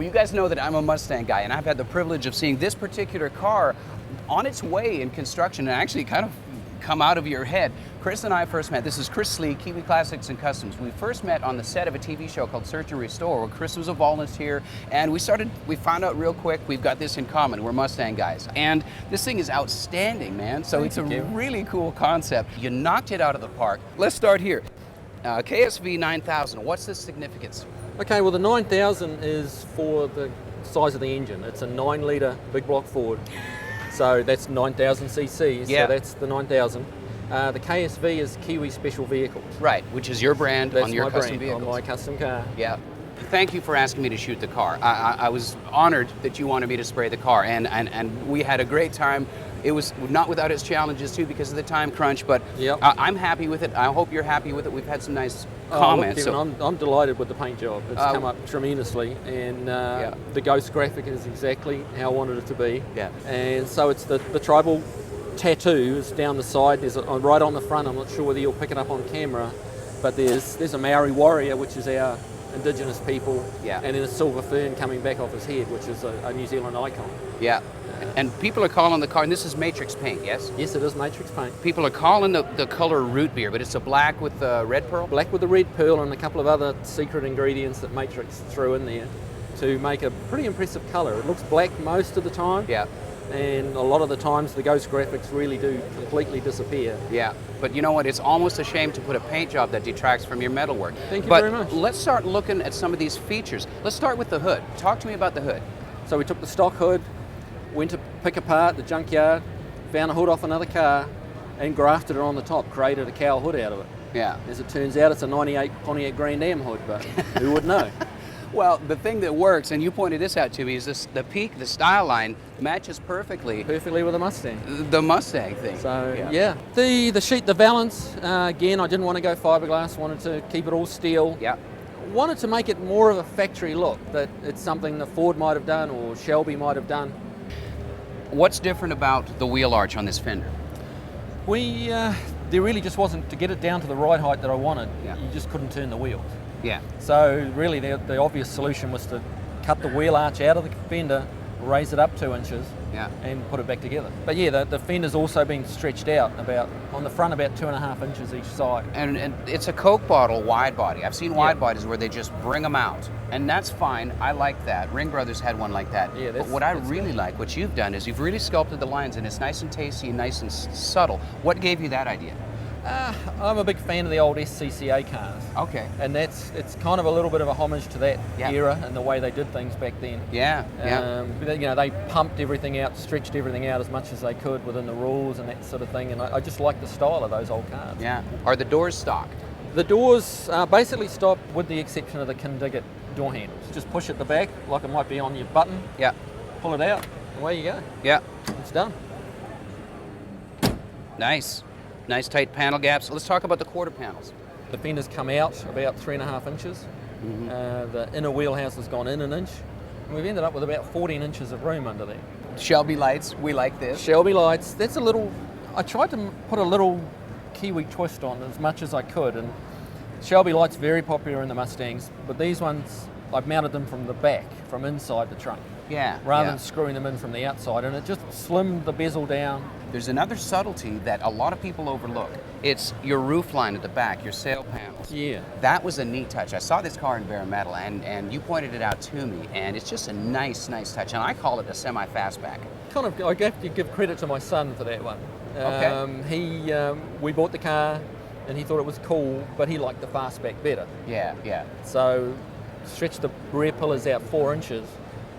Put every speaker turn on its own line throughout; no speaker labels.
Well, you guys know that I'm a Mustang guy, and I've had the privilege of seeing this particular car on its way in construction and actually kind of come out of your head. Chris and I first met. This is Chris Slee, Kiwi Classics and Customs. We first met on the set of a TV show called Search and Restore, where Chris was a volunteer, and we found out real quick, we've got this in common. We're Mustang guys. And this thing is outstanding, man. So it's a really cool concept. You knocked it out of the park. Let's start here. KSV 9000, what's the significance?
Okay, well the 9000 is for the size of the engine. It's a 9-litre big block Ford. So that's 9,000 cc's, so that's the 9000. The KSV is Kiwi Special Vehicles.
Right, which is your brand on your custom vehicles.
On my custom car.
Yeah. Thank you for asking me to shoot the car. I was honored that you wanted me to spray the car, and we had a great time. It was not without its challenges too because of the time crunch, but I'm happy with it. I hope you're happy with it. We've had some nice comments.
Look, Kevin, I'm delighted with the paint job. It's come up tremendously, and the ghost graphic is exactly how I wanted it to be.
Yeah.
And so it's the tribal tattoo is down the side. There's right on the front. I'm not sure whether you'll pick it up on camera, but there's a Maori warrior, which is our indigenous people, and then a silver fern coming back off his head, which is a New Zealand icon.
Yeah. And people are calling the car, and this is matrix paint, yes?
Yes, it is matrix paint.
People are calling the color root beer, but it's a black with red pearl?
Black with the red pearl and a couple of other secret ingredients that Matrix threw in there to make a pretty impressive color. It looks black most of the time.
Yeah.
And a lot of the times the ghost graphics really do completely disappear.
Yeah, but you know what? It's almost a shame to put a paint job that detracts from your metalwork.
Thank you very much.
But let's start looking at some of these features. Let's start with the hood. Talk to me about the hood.
So we took the stock hood, went to pick apart the junkyard, found a hood off another car, and grafted it on the top, created a cowl hood out of it.
Yeah.
As it turns out, it's a 98 Pontiac Grand Am hood, but who would know?
Well, the thing that works, and you pointed this out to me, is the peak, the style line, matches perfectly
with the Mustang.
The Mustang thing.
So, The sheet, the valance, again, I didn't want to go fiberglass, wanted to keep it all steel.
Yeah.
Wanted to make it more of a factory look, that it's something that Ford might have done or Shelby might have done.
What's different about the wheel arch on this fender?
There really just wasn't, to get it down to the right height that I wanted, you just couldn't turn the wheels.
Yeah.
So really the obvious solution was to cut the wheel arch out of the fender, raise it up 2 inches, and put it back together. But yeah, the fender's also been stretched out on the front about 2.5 inches each side.
And it's a Coke bottle wide body. I've seen wide bodies where they just bring them out, and that's fine. I like that. Ring Brothers had one like that.
Yeah,
but what I really like, what you've done, is you've really sculpted the lines, and it's nice and tasty and nice and subtle. What gave you that idea?
I'm a big fan of the old SCCA cars.
Okay.
And it's kind of a little bit of a homage to that era and the way they did things back then.
Yeah,
They pumped everything out, stretched everything out as much as they could within the rules and that sort of thing, and I just like the style of those old cars.
Yeah. Are the doors stock?
The doors are basically stock with the exception of the Kindigit door handles. Just push at the back like it might be on your button.
Yeah.
Pull it out, away you go.
Yeah.
It's done.
Nice. Nice tight panel gaps. Let's talk about the quarter panels.
The fenders come out about 3.5 inches. The inner wheelhouse has gone in 1 inch. And we've ended up with about 14 inches of room under there.
Shelby Lights, we like this.
Shelby Lights, that's a little, I tried to put a little Kiwi twist on as much as I could, and Shelby Lights very popular in the Mustangs, but these ones, I've mounted them from the back, from inside the trunk.
Yeah.
Rather than screwing them in from the outside, and it just slimmed the bezel down.
There's another subtlety that a lot of people overlook. It's your roof line at the back, your sail panels.
Yeah.
That was a neat touch. I saw this car in bare metal, and you pointed it out to me, and it's just a nice touch, and I call it a semi-fastback.
Kind of, I have to give credit to my son for that one.
Okay.
We bought the car, and he thought it was cool, but he liked the fastback better.
Yeah.
So, stretched the rear pillars out 4 inches,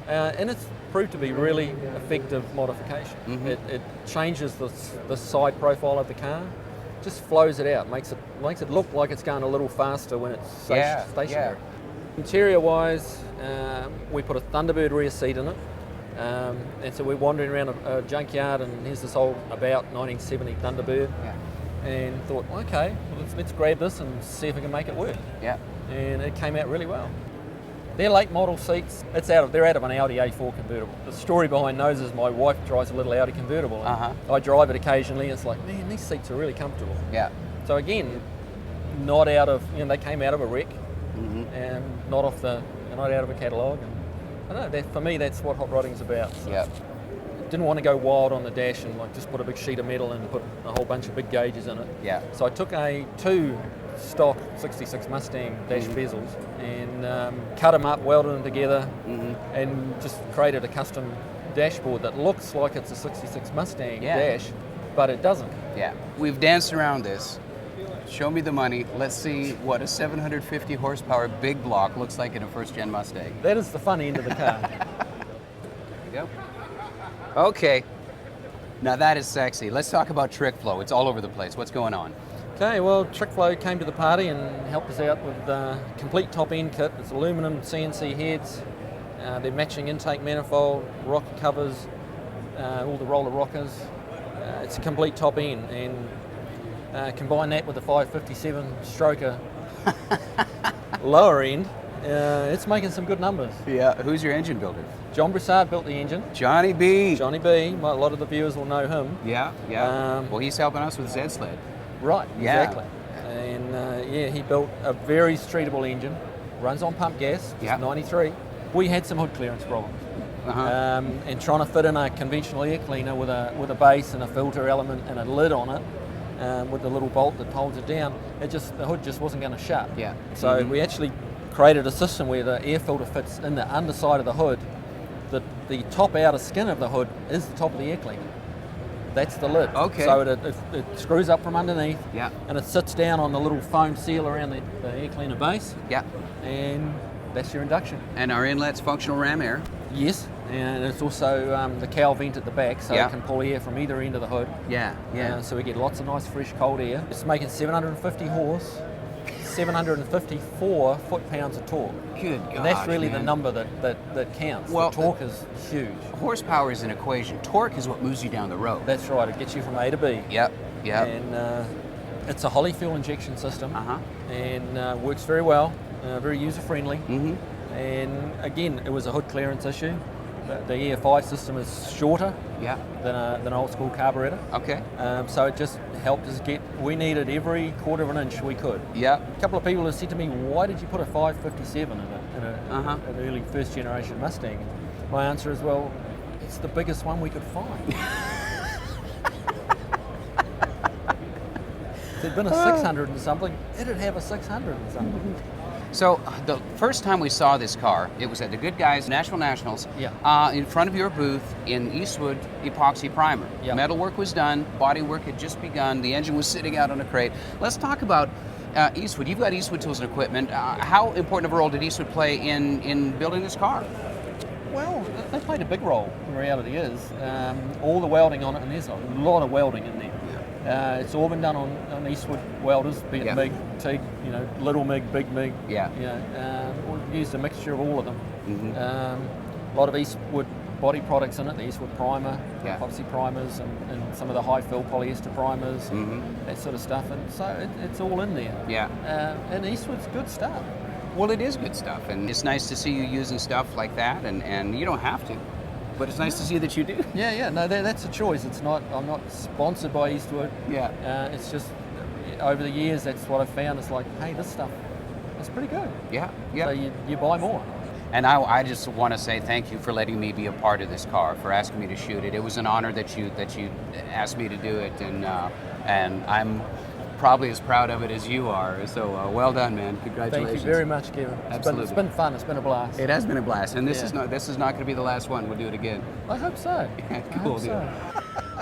and it's proved to be really effective modification. It changes the side profile of the car, just flows it out, makes it look like it's going a little faster when it's stationary. Interior wise, we put a Thunderbird rear seat in it, and so we're wandering around a junkyard, and here's this old about 1970 Thunderbird, and thought, okay, let's grab this and see if we can make it work.
Yeah.
And it came out really well. They're late model seats. They're out of an Audi A4 convertible. The story behind those is my wife drives a little Audi convertible. And I drive it occasionally. And it's like, man, these seats are really comfortable.
Yeah.
So again, not out of, they came out of a wreck, and not out of a catalogue. And I don't know, for me that's what hot rodding's about. So
Yep.
didn't want to go wild on the dash and like just put a big sheet of metal and put a whole bunch of big gauges in it.
Yeah.
So I took two stock 66 Mustang dash bezels and cut them up, welded them together, and just created a custom dashboard that looks like it's a 66 Mustang dash, but it doesn't.
Yeah. We've danced around this. Show me the money. Let's see what a 750 horsepower big block looks like in a first-gen Mustang.
That is the fun end of the car.
There we go. Okay. Now that is sexy. Let's talk about Trick Flow. It's all over the place. What's going on?
Okay, well, Trick Flow came to the party and helped us out with the complete top end kit. It's aluminum CNC heads, their matching intake manifold, rocker covers, all the roller rockers. It's a complete top end, and combine that with the 557 stroker lower end, it's making some good numbers.
Yeah. Who's your engine builder?
John Broussard built the engine.
Johnny B.
Johnny B. A lot of the viewers will know him.
Yeah, yeah. Well, he's helping us with Z-Sled.
Right,
Yeah.
exactly. And he built a very streetable engine, runs on pump gas,
Yeah.
93. We had some hood clearance problems. And trying to fit in a conventional air cleaner with a base and a filter element and a lid on it, with the little bolt that holds it down, the hood just wasn't going to shut.
Yeah.
So we actually created a system where the air filter fits in the underside of the hood. The top outer skin of the hood is the top of the air cleaner. That's the lid.
Okay.
So it screws up from underneath.
Yeah.
And it sits down on the little foam seal around the air cleaner base.
Yeah.
And that's your induction.
And our inlet's functional ram air.
Yes. And it's also the cowl vent at the back, so
Yeah.
it can pull air from either end of the hood.
Yeah, yeah.
So we get lots of nice fresh cold air. It's making 750 horse, 754 foot-pounds of torque.
Good God,
And that's really
man.
the number that counts.
Well,
the torque is huge.
Horsepower is an equation. Torque is what moves you down the road.
That's right. It gets you from A to B.
Yep, yep.
And it's a Holley fuel injection system,
Uh-huh.
and works very well, very user-friendly.
Mm-hmm.
And again, it was a hood clearance issue. The EFI system is shorter
Yeah.
than an old-school carburetor.
Okay.
So it just helped us we needed every quarter of an inch we could.
Yeah.
A couple of people have said to me, why did you put a 557 in
Uh-huh.
an early first generation Mustang? My answer is, well, it's the biggest one we could find. If there'd been a 600 and something, it'd have a 600 and something.
So the first time we saw this car, it was at the Good Guys Nationals,
Yeah.
in front of your booth in Eastwood epoxy primer.
Yeah.
Metal work was done, body work had just begun, the engine was sitting out on a crate. Let's talk about Eastwood. You've got Eastwood tools and equipment. How important of a role did Eastwood play in building this car?
Well, they played a big role, the reality is. All the welding on it, and there's a lot of welding in there. It's all been done on Eastwood welders, be it
Yeah.
MIG, TIG, little MIG, big MIG.
Yeah.
We've used a mixture of all of them.
Mhm.
A lot of Eastwood body products in it, the Eastwood primer,
Yeah.
epoxy primers, and some of the high fill polyester primers,
Mhm.
that sort of stuff. And so it's all in there.
Yeah.
And Eastwood's good stuff.
Well, it is good stuff, and it's nice to see you using stuff like that, and you don't have to, but it's nice to see that you do.
Yeah, no, that's a choice. I'm not sponsored by Eastwood.
Yeah.
It's just over the years, that's what I've found. It's like, hey, this stuff is pretty good.
Yeah, yeah.
So you buy more.
And I just want to say thank you for letting me be a part of this car, for asking me to shoot it. It was an honor that you asked me to do it, and I'm probably as proud of it as you are. So well done, man. Congratulations.
Thank you very much, Kevin.
Absolutely.
It's been fun. It's been a blast.
It has been a blast, and this
Yeah.
is not going to be the last one. We'll do it again.
I hope so.
Yeah,
I
cool,
hope
dude.
so.